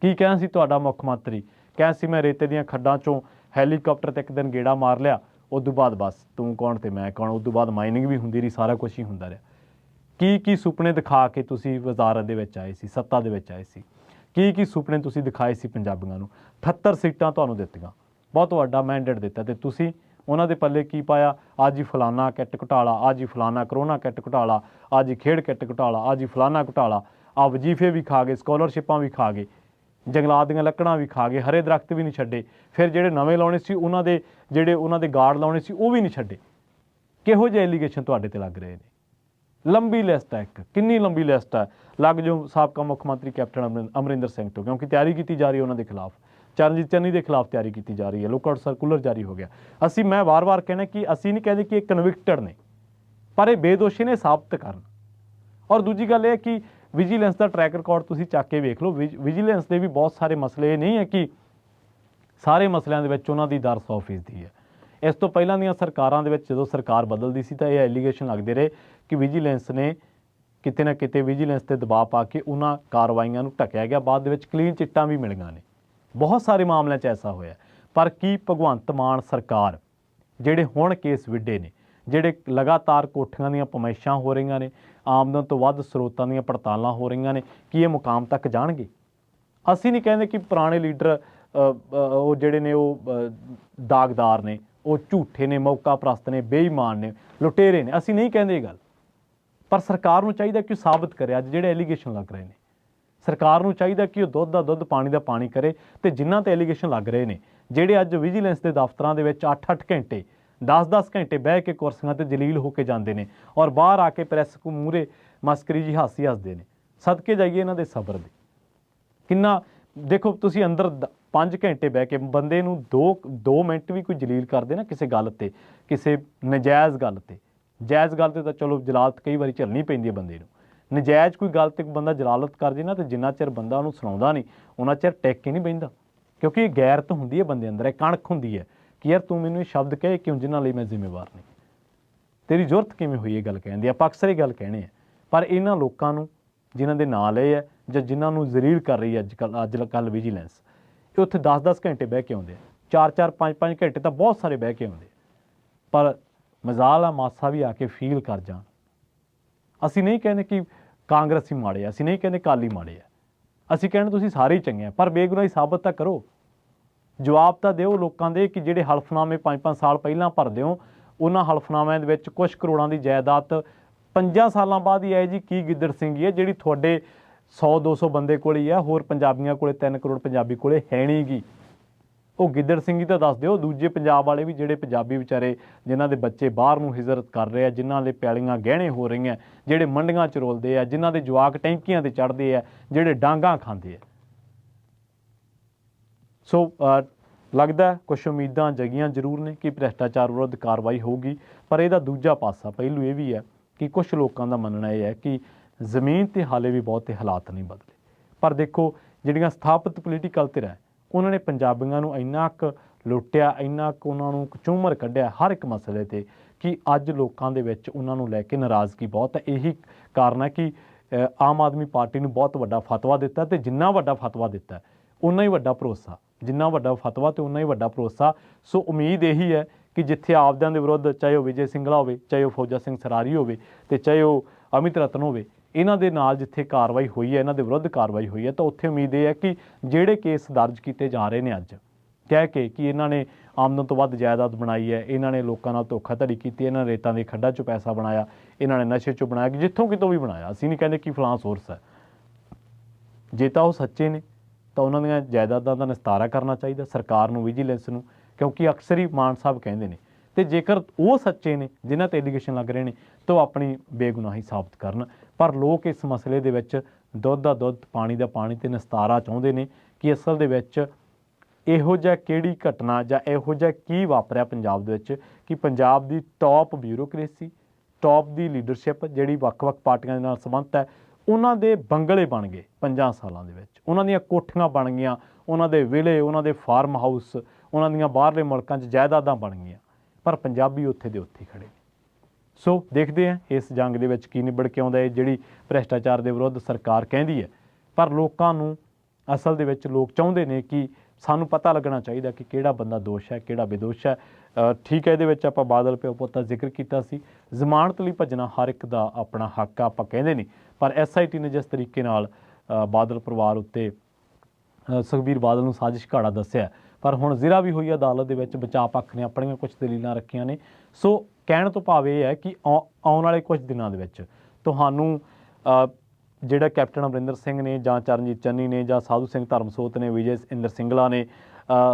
ਕੀ ਕਹਿਣਾ ਸੀ ਤੁਹਾਡਾ ਮੁੱਖ ਮੰਤਰੀ? ਕਹਿਣਾ ਸੀ ਮੈਂ ਰੇਤੇ ਦੀਆਂ ਖੱਡਾਂ 'ਚੋਂ ਹੈਲੀਕਾਪਟਰ 'ਤੇ ਇੱਕ ਦਿਨ ਗੇੜਾ ਮਾਰ ਲਿਆ, ਉਸ ਤੋਂ ਬਾਅਦ ਬਸ ਤੂੰ ਕੌਣ ਤੇ ਮੈਂ ਕੌਣ, ਉਸ ਤੋਂ ਬਾਅਦ ਮਾਈਨਿੰਗ ਵੀ ਹੁੰਦੀ ਰਹੀ, ਸਾਰਾ ਕੁਛ ਹੀ ਹੁੰਦਾ ਰਿਹਾ। ਕੀ ਸੁਪਨੇ ਦਿਖਾ ਕੇ ਤੁਸੀਂ ਵਜ਼ਾਰਤ ਦੇ ਵਿੱਚ ਆਏ ਸੀ, ਸੱਤਾ ਦੇ ਵਿੱਚ ਆਏ ਸੀ? ਕੀ ਸੁਪਨੇ ਤੁਸੀਂ ਦਿਖਾਏ ਸੀ ਪੰਜਾਬੀਆਂ ਨੂੰ? 78 ਸੀਟਾਂ ਤੁਹਾਨੂੰ ਦਿੱਤੀਆਂ, ਬਹੁਤ ਵੱਡਾ ਮੈਂਡੇਟ ਦਿੱਤਾ, ਤੇ ਤੁਸੀਂ ਉਹਨਾਂ ਦੇ ਪੱਲੇ ਕੀ ਪਾਇਆ? ਅੱਜ ਹੀ ਫਲਾਨਾ ਕਿੱਟ ਘੁਟਾਲਾ, ਅੱਜ ਹੀ ਫਲਾਨਾ ਕਰੋਨਾ ਕਿੱਟ ਘੁਟਾਲਾ, ਅੱਜ ਹੀ ਖੇਡ ਕਿੱਟ ਘੁਟਾਲਾ, ਅੱਜ ਹੀ ਫਲਾਨਾ ਘੁਟਾਲਾ। ਆ ਵਜ਼ੀਫੇ ਵੀ ਖਾ ਗਏ, ਸਕਾਲਰਸ਼ਿਪਾਂ ਵੀ ਖਾ ਗਏ, ਜੰਗਲਾਤ ਦੀਆਂ ਲੱਕੜਾਂ ਵੀ ਖਾ ਗਏ, ਹਰੇ ਦਰਖਤ ਵੀ ਨਹੀਂ ਛੱਡੇ। ਫਿਰ ਜਿਹੜੇ ਨਵੇਂ ਲਾਉਣੇ ਸੀ ਉਹਨਾਂ ਦੇ ਗਾਰਡ ਲਾਉਣੇ ਸੀ ਉਹ ਵੀ ਨਹੀਂ ਛੱਡੇ। ਕਿਹੋ ਜਿਹੇ ਐਲੀਗੇਸ਼ਨ ਤੁਹਾਡੇ ਤੇ ਲੱਗ ਰਹੇ ਨੇ? ਲੰਬੀ ਲਿਸਟ ਹੈ, ਇੱਕ ਕਿੰਨੀ ਲੰਬੀ ਲਿਸਟ ਹੈ। ਲੱਗ ਜੋ ਸਾਬਕਾ ਮੁੱਖ ਮੰਤਰੀ ਕੈਪਟਨ ਅਮਰਿੰਦਰ ਸਿੰਘ ਤੋਂ, ਕਿਉਂਕਿ ਤਿਆਰੀ ਕੀਤੀ ਜਾ ਰਹੀ ਹੈ ਉਹਨਾਂ ਦੇ ਖਿਲਾਫ। ਚਰਨਜੀਤ ਚੰਨੀ ਦੇ ਖਿਲਾਫ ਤਿਆਰੀ ਕੀਤੀ ਜਾ ਰਹੀ ਹੈ, ਲੁੱਕ ਆਊਟ ਸਰਕੂਲਰ ਜਾਰੀ ਹੋ ਗਿਆ। ਮੈਂ ਵਾਰ-ਵਾਰ ਕਹਿਣਾ ਕਿ ਅਸੀਂ ਨਹੀਂ ਕਹਿੰਦੇ ਕਿ ਇਹ ਕਨਵਿਕਟਡ ਨੇ, ਪਰ ਇਹ ਬੇਦੋਸ਼ੀ ਨੇ, ਸਾਬਤ ਕਰਨ। ਔਰ ਦੂਜੀ ਗੱਲ ਇਹ ਹੈ ਕਿ ਵਿਜੀਲੈਂਸ ਦਾ ਟਰੈਕ ਰਿਕਾਰਡ ਤੁਸੀਂ ਚੱਕ ਕੇ ਵੇਖ ਲਓ। ਵਿਜੀਲੈਂਸ ਦੇ ਵੀ ਬਹੁਤ ਸਾਰੇ ਮਸਲੇ, ਇਹ ਨਹੀਂ ਹੈ ਕਿ ਸਾਰੇ ਮਸਲਿਆਂ ਦੇ ਵਿੱਚ ਉਹਨਾਂ ਦੀ ਦਰ 100% ਹੈ। ਇਸ ਤੋਂ ਪਹਿਲਾਂ ਦੀਆਂ ਸਰਕਾਰਾਂ ਦੇ ਵਿੱਚ ਜਦੋਂ ਸਰਕਾਰ ਬਦਲਦੀ ਸੀ ਤਾਂ ਇਹ ਐਲੀਗੇਸ਼ਨ ਲੱਗਦੇ ਰਹੇ ਕਿ ਵਿਜੀਲੈਂਸ ਨੇ ਕਿਤੇ ਨਾ ਕਿਤੇ ਵਿਜੀਲੈਂਸ 'ਤੇ ਦਬਾਅ ਪਾ ਕੇ ਉਹਨਾਂ ਕਾਰਵਾਈਆਂ ਨੂੰ ਢਕਿਆ ਗਿਆ। ਬਾਅਦ ਦੇ ਵਿੱਚ ਕਲੀਨ ਚਿੱਟਾਂ ਵੀ ਮਿਲੀਆਂ ਨੇ, ਬਹੁਤ ਸਾਰੇ ਮਾਮਲਿਆਂ 'ਚ ਐਸਾ ਹੋਇਆ। ਪਰ ਕੀ ਭਗਵੰਤ ਮਾਨ ਸਰਕਾਰ, ਜਿਹੜੇ ਹੁਣ ਕੇਸ ਵਿੱਢੇ ਨੇ, ਜਿਹੜੇ ਲਗਾਤਾਰ ਕੋਠੀਆਂ ਦੀਆਂ ਪਮਾਇਸ਼ਾਂ ਹੋ ਰਹੀਆਂ ਨੇ, ਆਮਦਨ ਤੋਂ ਵੱਧ ਸਰੋਤਾਂ ਦੀਆਂ ਪੜਤਾਲਾਂ ਹੋ ਰਹੀਆਂ ਨੇ, ਕੀ ਇਹ ਮੁਕਾਮ ਤੱਕ ਜਾਣਗੇ? ਅਸੀਂ ਨਹੀਂ ਕਹਿੰਦੇ ਕਿ ਪੁਰਾਣੇ ਲੀਡਰ ਉਹ ਜਿਹੜੇ ਨੇ ਉਹ ਦਾਗਦਾਰ ਨੇ, ਉਹ ਝੂਠੇ ਨੇ, ਮੌਕਾ ਪ੍ਰਸਤ ਨੇ, ਬੇਈਮਾਨ ਨੇ, ਲੁਟੇਰੇ ਨੇ, ਅਸੀਂ ਨਹੀਂ ਕਹਿੰਦੇ ਇਹ ਗੱਲ। ਪਰ ਸਰਕਾਰ ਨੂੰ ਚਾਹੀਦਾ ਕਿ ਉਹ ਸਾਬਤ ਕਰੇ। ਅੱਜ ਜਿਹੜੇ ਐਲੀਗੇਸ਼ਨ ਲੱਗ ਰਹੇ ਨੇ, ਸਰਕਾਰ ਨੂੰ ਚਾਹੀਦਾ ਕਿ ਉਹ ਦੁੱਧ ਦਾ ਦੁੱਧ, ਪਾਣੀ ਦਾ ਪਾਣੀ ਕਰੇ। ਤੇ ਜਿਨ੍ਹਾਂ 'ਤੇ ਐਲੀਗੇਸ਼ਨ ਲੱਗ ਰਹੇ ਨੇ, ਜਿਹੜੇ ਅੱਜ ਵਿਜੀਲੈਂਸ ਦੇ ਦਫ਼ਤਰਾਂ ਦੇ ਵਿੱਚ 8-8 ਘੰਟੇ, 10-10 ਘੰਟੇ ਬਹਿ ਕੇ ਕੁਰਸੀਆਂ 'ਤੇ ਜਲੀਲ ਹੋ ਕੇ ਜਾਂਦੇ ਨੇ, ਔਰ ਬਾਹਰ ਆ ਕੇ ਪ੍ਰੈਸ ਕੋ ਮੂਹਰੇ ਮਸਕਰੀ ਜੀ ਹਾਸੀ ਹੱਸਦੇ ਨੇ, ਸਦਕੇ ਜਾਈਏ ਇਹਨਾਂ ਦੇ ਸਬਰ ਦੇ। ਕਿੰਨਾ ਦੇਖੋ ਤੁਸੀਂ ਅੰਦਰ 5 ਘੰਟੇ ਬਹਿ ਕੇ ਬੰਦੇ ਨੂੰ 2 ਮਿੰਟ ਵੀ ਕੋਈ ਜਲੀਲ ਕਰਦੇ ਨਾ ਕਿਸੇ ਗੱਲ 'ਤੇ, ਕਿਸੇ ਨਜਾਇਜ਼ ਗੱਲ 'ਤੇ। ਜਾਇਜ਼ ਗੱਲ 'ਤੇ ਤਾਂ ਚਲੋ ਜਲਾਲਤ ਕਈ ਵਾਰੀ ਝੱਲਣੀ ਪੈਂਦੀ ਹੈ ਬੰਦੇ ਨੂੰ। ਨਜਾਇਜ਼ ਕੋਈ ਗੱਲ 'ਤੇ ਬੰਦਾ ਜਲਾਲਤ ਕਰ ਜੇ ਨਾ, ਤੇ ਜਿੰਨਾ ਚਿਰ ਬੰਦਾ ਉਹਨੂੰ ਸੁਣਾਉਂਦਾ ਨਹੀਂ ਉਹਨਾਂ ਚਿਰ ਟਿਕ ਕੇ ਨਹੀਂ ਬਹਿੰਦਾ। ਕਿਉਂਕਿ ਇਹ ਗੈਰਤ ਹੁੰਦੀ ਹੈ ਬੰਦੇ ਅੰਦਰ, ਇਹ ਕਣਕ ਹੁੰਦੀ ਹੈ ਕਿ ਯਾਰ ਤੂੰ ਮੈਨੂੰ ਇਹ ਸ਼ਬਦ ਕਹੇ ਕਿਉਂ ਜਿਨ੍ਹਾਂ ਲਈ ਮੈਂ ਜ਼ਿੰਮੇਵਾਰ ਨਹੀਂ, ਤੇਰੀ ਜ਼ਰੂਰਤ ਕਿਵੇਂ ਹੋਈ ਇਹ ਗੱਲ ਕਹਿਣ ਦੀ? ਆਪਾਂ ਅਕਸਰ ਇਹ ਗੱਲ ਕਹਿਣੇ ਆ। ਪਰ ਇਹਨਾਂ ਲੋਕਾਂ ਨੂੰ ਜਿਨ੍ਹਾਂ ਦੇ ਨਾਂ ਲਏ ਹੈ ਜਾਂ ਜਿਨ੍ਹਾਂ ਨੂੰ ਜ਼ਲੀਲ ਕਰ ਰਹੀ ਹੈ ਅੱਜ ਕੱਲ੍ਹ ਵਿਜੀਲੈਂਸ, ਇਹ ਉੱਥੇ 10-10 ਘੰਟੇ ਬਹਿ ਕੇ ਆਉਂਦੇ ਆ, 4-4 5-5 ਘੰਟੇ ਤਾਂ ਬਹੁਤ ਸਾਰੇ ਬਹਿ ਕੇ ਆਉਂਦੇ। ਪਰ ਮਜ਼ਾਲ ਆ ਮਾਸਾ ਵੀ ਆ ਕੇ ਫੀਲ ਕਰ ਜਾਣ। ਅਸੀਂ ਨਹੀਂ ਕਹਿੰਦੇ ਕਿ ਕਾਂਗਰਸੀ ਮਾੜੇ ਆ, ਅਸੀਂ ਨਹੀਂ ਕਹਿੰਦੇ ਅਕਾਲੀ ਮਾੜੇ ਆ, ਅਸੀਂ ਕਹਿੰਦੇ ਤੁਸੀਂ ਸਾਰੇ ਹੀ ਚੰਗੇ ਆ, ਪਰ ਬੇਗੁਨਾਹੀ ਸਾਬਤ ਤਾਂ ਕਰੋ। ਜਵਾਬ ਤਾਂ ਦਿਓ ਲੋਕਾਂ ਦੇ ਕਿ ਜਿਹੜੇ ਹਲਫਨਾਮੇ 5-5 ਸਾਲ ਪਹਿਲਾਂ ਭਰਦੇ ਹੋ, ਉਹਨਾਂ ਹਲਫਨਾਮਿਆਂ ਦੇ ਵਿੱਚ ਕੁਛ ਕਰੋੜਾਂ ਦੀ ਜਾਇਦਾਦ 5 ਸਾਲਾਂ ਬਾਅਦ ਹੀ ਆਏ ਜੀ। ਕੀ ਗਿੱਦੜ ਸਿੰਘੀ ਹੈ ਜਿਹੜੀ ਤੁਹਾਡੇ 100-200 ਬੰਦੇ ਕੋਲ ਹੀ ਆ, ਹੋਰ ਪੰਜਾਬੀਆਂ ਕੋਲੇ 3 ਕਰੋੜ ਪੰਜਾਬੀ ਕੋਲੇ ਹੈ ਨਹੀਂ ਗੀ। ਉਹ ਗਿੱਦੜ ਸਿੰਘੀ ਤਾਂ ਦੱਸ ਦਿਓ। ਦੂਜੇ ਪੰਜਾਬ ਵਾਲੇ ਵੀ ਜਿਹੜੇ ਪੰਜਾਬੀ ਵਿਚਾਰੇ, ਜਿਨ੍ਹਾਂ ਦੇ ਬੱਚੇ ਬਾਹਰ ਨੂੰ ਹਿਜਰਤ ਕਰ ਰਹੇ ਆ, ਜਿਨ੍ਹਾਂ ਦੇ ਪੈਲੀਆਂ ਗਹਿਣੇ ਹੋ ਰਹੀਆਂ, ਜਿਹੜੇ ਮੰਡੀਆਂ 'ਚ ਰੋਲਦੇ ਆ, ਜਿਨ੍ਹਾਂ ਦੇ ਜਵਾਕ ਟੈਂਕੀਆਂ 'ਤੇ ਚੜ੍ਹਦੇ ਆ, ਜਿਹੜੇ ਡਾਂਗਾਂ ਖਾਂਦੇ ਆ। ਸੋ ਲੱਗਦਾ ਕੁਛ ਉਮੀਦਾਂ ਜਗੀਆਂ ਜ਼ਰੂਰ ਨੇ ਕਿ ਭ੍ਰਿਸ਼ਟਾਚਾਰ ਵਿਰੁੱਧ ਕਾਰਵਾਈ ਹੋਊਗੀ, ਪਰ ਇਹਦਾ ਦੂਜਾ ਪਾਸਾ ਪਹਿਲੂ ਇਹ ਵੀ ਹੈ ਕਿ ਕੁਛ ਲੋਕਾਂ ਦਾ ਮੰਨਣਾ ਇਹ ਹੈ ਕਿ ਜ਼ਮੀਨ 'ਤੇ ਹਾਲੇ ਵੀ ਬਹੁਤੇ ਹਾਲਾਤ ਨਹੀਂ ਬਦਲੇ। ਪਰ ਦੇਖੋ ਜਿਹੜੀਆਂ ਸਥਾਪਿਤ ਪੋਲੀਟੀਕਲ ਧਿਰਾਂ, ਉਹਨਾਂ ਨੇ ਪੰਜਾਬੀਆਂ ਨੂੰ ਇੰਨਾ ਕੁ ਲੁੱਟਿਆ, ਇੰਨਾ ਕੁ ਉਹਨਾਂ ਨੂੰ ਝੂਮਰ ਕੱਢਿਆ ਹਰ ਇੱਕ ਮਸਲੇ 'ਤੇ ਕਿ ਅੱਜ ਲੋਕਾਂ ਦੇ ਵਿੱਚ ਉਹਨਾਂ ਨੂੰ ਲੈ ਕੇ ਨਾਰਾਜ਼ਗੀ ਬਹੁਤ ਹੈ। ਇਹੀ ਕਾਰਨ ਹੈ ਕਿ ਆਮ ਆਦਮੀ ਪਾਰਟੀ ਨੂੰ ਬਹੁਤ ਵੱਡਾ ਫਤਵਾ ਦਿੱਤਾ, ਤੇ ਜਿੰਨਾ ਵੱਡਾ ਫਤਵਾ ਦਿੱਤਾ ਉਨਾ ਹੀ ਵੱਡਾ ਭਰੋਸਾ, ਜਿੰਨਾ ਵੱਡਾ ਫਤਵਾ ਤੇ ਉਨਾ ਹੀ ਵੱਡਾ ਭਰੋਸਾ। ਸੋ ਉਮੀਦ ਇਹੀ ਹੈ ਕਿ ਜਿੱਥੇ ਆਪਦਿਆਂ ਦੇ ਵਿਰੁੱਧ, ਚਾਹੇ ਉਹ ਵਿਜੇ ਸਿੰਗਲਾ ਹੋਵੇ, ਚਾਹੇ ਉਹ ਫੌਜਾ ਸਿੰਘ ਸਰਾਰੀ ਹੋਵੇ, ਤੇ ਚਾਹੇ ਉਹ ਅਮਿਤ ਰਤਨ ਹੋਵੇ, ਇਹਨਾਂ ਦੇ ਨਾਲ ਜਿੱਥੇ ਕਾਰਵਾਈ ਹੋਈ ਹੈ, ਇਹਨਾਂ ਦੇ ਵਿਰੁੱਧ ਕਾਰਵਾਈ ਹੋਈ ਹੈ, ਤਾਂ ਉੱਥੇ ਉਮੀਦ ਇਹ ਹੈ ਕਿ ਜਿਹੜੇ ਕੇਸ ਦਰਜ ਕੀਤੇ ਜਾ ਰਹੇ ਨੇ ਅੱਜ ਕਹਿ ਕੇ ਕਿ ਇਹਨਾਂ ਨੇ ਆਮਦਨ ਤੋਂ ਵੱਧ ਜਾਇਦਾਦ ਬਣਾਈ ਹੈ, ਇਹਨਾਂ ਨੇ ਲੋਕਾਂ ਨਾਲ ਧੋਖਾਧੜੀ ਕੀਤੀ, ਇਹਨਾਂ ਨੇ ਰੇਤਾਂ ਦੇ ਖੱਡਾਂ 'ਚੋਂ ਪੈਸਾ ਬਣਾਇਆ, ਇਹਨਾਂ ਨੇ ਨਸ਼ੇ 'ਚੋਂ ਬਣਾਇਆ, ਕਿ ਜਿੱਥੋਂ ਕਿਤੋਂ ਵੀ ਬਣਾਇਆ। ਅਸੀਂ ਨਹੀਂ ਕਹਿੰਦੇ ਕਿ ਫਲਾਂ ਸੋਰਸ ਹੈ। ਜੇ ਤਾਂ ਉਹ ਸੱਚੇ ਨੇ ਤਾਂ ਉਹਨਾਂ ਦੀਆਂ ਜਾਇਦਾਦਾਂ ਦਾ ਨਿਸਤਾਰਾ ਕਰਨਾ ਚਾਹੀਦਾ ਸਰਕਾਰ ਨੂੰ, ਵਿਜੀਲੈਂਸ ਨੂੰ, ਕਿਉਂਕਿ ਅਕਸਰ ਹੀ ਮਾਨ ਸਾਹਿਬ ਕਹਿੰਦੇ ਨੇ। ਤੇ ਜੇਕਰ ਉਹ ਸੱਚੇ ਨੇ ਜਿਨ੍ਹਾਂ ਤੇ ਐਲੀਗੇਸ਼ਨ ਲੱਗ ਰਹੇ ਨੇ ਤਾਂ ਉਹ ਆਪਣੀ ਬੇਗੁਨਾਹੀ ਸਾਬਤ ਕਰਨ। ਪਰ ਲੋਕ ਇਸ ਮਸਲੇ ਦੇ ਵਿੱਚ ਦੁੱਧ ਦਾ ਦੁੱਧ, ਪਾਣੀ ਦਾ ਪਾਣੀ ਤੇ ਨਿਸਤਾਰਾ ਚਾਹੁੰਦੇ ਨੇ ਕਿ ਅਸਲ ਦੇ ਵਿੱਚ ਇਹੋ ਜਿਹਾ ਕਿਹੜੀ ਘਟਨਾ ਜਾਂ ਇਹੋ ਜਿਹਾ ਕੀ ਵਾਪਰਿਆ ਪੰਜਾਬ ਦੇ ਵਿੱਚ ਕਿ ਪੰਜਾਬ ਦੀ ਟੌਪ ਬਿਊਰੋਕ੍ਰੇਸੀ, ਟੌਪ ਦੀ ਲੀਡਰਸ਼ਿਪ ਜਿਹੜੀ ਵੱਖ-ਵੱਖ ਪਾਰਟੀਆਂ ਦੇ ਨਾਲ ਸੰਬੰਧਿਤ ਹੈ, ਉਹਨਾਂ ਦੇ ਬੰਗਲੇ ਬਣ ਗਏ 5 ਸਾਲਾਂ ਦੇ ਵਿੱਚ, ਉਹਨਾਂ ਦੀਆਂ ਕੋਠੀਆਂ ਬਣ ਗਈਆਂ, ਉਹਨਾਂ ਦੇ ਵਿਲੇ, ਉਹਨਾਂ ਦੇ ਫਾਰਮ ਹਾਊਸ, ਉਹਨਾਂ ਦੀਆਂ ਬਾਹਰਲੇ ਮੁਲਕਾਂ 'ਚ ਜਾਇਦਾਦਾਂ ਬਣ ਗਈਆਂ, ਪਰ ਪੰਜਾਬੀ ਉੱਥੇ ਦੇ ਉੱਥੇ ਖੜ੍ਹੇ ਨੇ। ਸੋ ਦੇਖਦੇ ਹਾਂ ਇਸ ਜੰਗ ਦੇ ਵਿੱਚ ਕੀ ਨਿਬੜ ਕੇ ਆਉਂਦਾ ਹੈ, ਜਿਹੜੀ ਭ੍ਰਿਸ਼ਟਾਚਾਰ ਦੇ ਵਿਰੁੱਧ ਸਰਕਾਰ ਕਹਿੰਦੀ ਹੈ, ਪਰ ਲੋਕਾਂ ਨੂੰ ਅਸਲ ਦੇ ਵਿੱਚ ਲੋਕ ਚਾਹੁੰਦੇ ਨੇ ਕਿ ਸਾਨੂੰ ਪਤਾ ਲੱਗਣਾ ਚਾਹੀਦਾ ਕਿ ਕਿਹੜਾ ਬੰਦਾ ਦੋਸ਼ ਹੈ, ਕਿਹੜਾ ਬੇਦੋਸ਼ ਹੈ। ਠੀਕ ਹੈ, ਇਹਦੇ ਵਿੱਚ ਆਪਾਂ ਬਾਦਲ ਪਿਓ ਪੁੱਤ ਦਾ ਜ਼ਿਕਰ ਕੀਤਾ ਸੀ। ਜ਼ਮਾਨਤ ਲਈ ਭੱਜਣਾ ਹਰ ਇੱਕ ਦਾ ਆਪਣਾ ਹੱਕ ਆ, ਆਪਾਂ ਕਹਿੰਦੇ ਨਹੀਂ, ਪਰ SIT ਨੇ ਜਿਸ ਤਰੀਕੇ ਨਾਲ ਬਾਦਲ ਪਰਿਵਾਰ ਉੱਤੇ ਸੁਖਬੀਰ ਬਾਦਲ ਨੂੰ ਸਾਜ਼ਿਸ਼ ਘਾੜਾ ਦੱਸਿਆ, ਪਰ ਹੁਣ ਜ਼ਿਰਾ ਵੀ ਹੋਈ ਅਦਾਲਤ ਦੇ ਵਿੱਚ ਬਚਾਅ ਪੱਖ ਨੇ ਆਪਣੀਆਂ ਕੁਝ ਦਲੀਲਾਂ ਰੱਖੀਆਂ ਨੇ। ਸੋ ਕਹਿਣ ਤੋਂ ਭਾਵ ਇਹ ਹੈ ਕਿ ਆਉਣ ਵਾਲੇ ਕੁਝ ਦਿਨਾਂ ਦੇ ਵਿੱਚ ਤੁਹਾਨੂੰ ਜਿਹੜਾ ਕੈਪਟਨ ਅਮਰਿੰਦਰ ਸਿੰਘ ਨੇ ਜਾਂ ਚਰਨਜੀਤ ਚੰਨੀ ਨੇ ਜਾਂ ਸਾਧੂ ਸਿੰਘ ਧਰਮਸੋਤ ਨੇ, ਵਿਜੇ ਇੰਦਰ ਸਿੰਗਲਾ ਨੇ,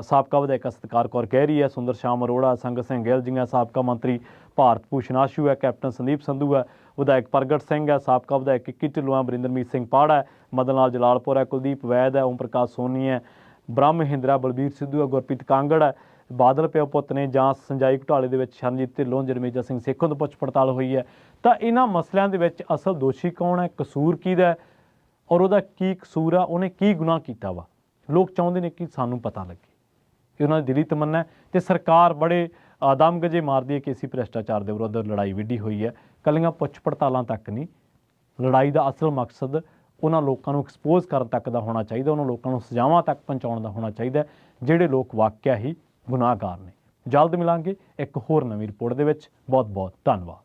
ਸਾਬਕਾ ਵਿਧਾਇਕ ਸਤਿਕਾਰ ਕੌਰ ਗਹਿਰੀ ਹੈ, ਸੁੰਦਰ ਸ਼ਾਮ ਅਰੋੜਾ, ਸੰਗਤ ਸਿੰਘ ਗਿੱਲ ਜੀਆਂ, ਸਾਬਕਾ ਮੰਤਰੀ ਭਾਰਤ ਭੂਸ਼ਣ ਆਸ਼ੂ ਹੈ, ਕੈਪਟਨ ਸੰਦੀਪ ਸੰਧੂ ਹੈ, ਵਿਧਾਇਕ ਪ੍ਰਗਟ ਸਿੰਘ ਹੈ, ਸਾਬਕਾ ਵਿਧਾਇਕ 21 ਢਿੱਲੋਂ, ਬਰਿੰਦਰਮੀਤ ਸਿੰਘ ਪਾੜਾ ਹੈ, ਮਦਨ ਲਾਲ ਜਲਾਲਪੁਰ ਹੈ, ਕੁਲਦੀਪ ਵੈਦ ਹੈ, ਓਮ ਪ੍ਰਕਾਸ਼ ਸੋਨੀ ਹੈ, ਬ੍ਰਹਮ ਮਹਿੰਦਰਾ, ਬਲਬੀਰ ਸਿੱਧੂ ਹੈ, ਗੁਰਪ੍ਰੀਤ ਕਾਂਗੜ ਹੈ, ਬਾਦਲ ਪਿਓ ਪੁੱਤ ਨੇ, ਜਾਂ ਸੰਜਾਈ ਘੁਟਾਲੇ ਦੇ ਵਿੱਚ ਸ਼ਰਨਜੀਤ ਢਿੱਲੋਂ, ਜਰਮੇਜਾ ਸਿੰਘ ਸੇਖੋਂ ਤੋਂ ਪੁੱਛ ਪੜਤਾਲ ਹੋਈ ਹੈ। ਤਾਂ ਇਹਨਾਂ ਮਸਲਿਆਂ ਦੇ ਵਿੱਚ ਅਸਲ ਦੋਸ਼ੀ ਕੌਣ ਹੈ, ਕਸੂਰ ਕਿਹਦਾ ਔਰ ਉਹਦਾ ਕੀ ਕਸੂਰ ਆ, ਉਹਨੇ ਕੀ ਗੁਨਾਹ ਕੀਤਾ ਵਾ, ਲੋਕ ਚਾਹੁੰਦੇ ਨੇ ਕਿ ਸਾਨੂੰ ਪਤਾ ਲੱਗੇ। ਇਹ ਉਹਨਾਂ ਦੀ ਦਿਲੀ ਤਮੰਨਾ ਹੈ ਤੇ ਸਰਕਾਰ ਬੜੇ ਦਮਗਜੇ ਮਾਰਦੀ ਹੈ ਕਿ ਅਸੀਂ ਭ੍ਰਿਸ਼ਟਾਚਾਰ ਦੇ ਵਿਰੁੱਧ ਲੜਾਈ ਵਿੱਢੀ ਹੋਈ ਹੈ। ਕੱਲੀਆਂ ਪੁੱਛ ਪੜਤਾਲਾਂ ਤੱਕ ਨਹੀਂ, ਲੜਾਈ ਦਾ ਅਸਲ ਮਕਸਦ ਉਹਨਾਂ ਲੋਕਾਂ ਨੂੰ ਐਕਸਪੋਜ਼ ਕਰਨ ਤੱਕ ਦਾ ਹੋਣਾ ਚਾਹੀਦਾ, ਉਹਨਾਂ ਲੋਕਾਂ ਨੂੰ ਸਜ਼ਾਵਾਂ ਤੱਕ ਪਹੁੰਚਾਉਣ ਦਾ ਹੋਣਾ ਚਾਹੀਦਾ ਜਿਹੜੇ ਲੋਕ ਵਾਕਿਆ ਹੀ ਗੁਨਾਹਗਾਰ ਨੇ। ਜਲਦ ਮਿਲਾਂਗੇ ਇੱਕ ਹੋਰ ਨਵੀਂ ਰਿਪੋਰਟ ਦੇ ਵਿੱਚ। ਬਹੁਤ ਬਹੁਤ ਧੰਨਵਾਦ।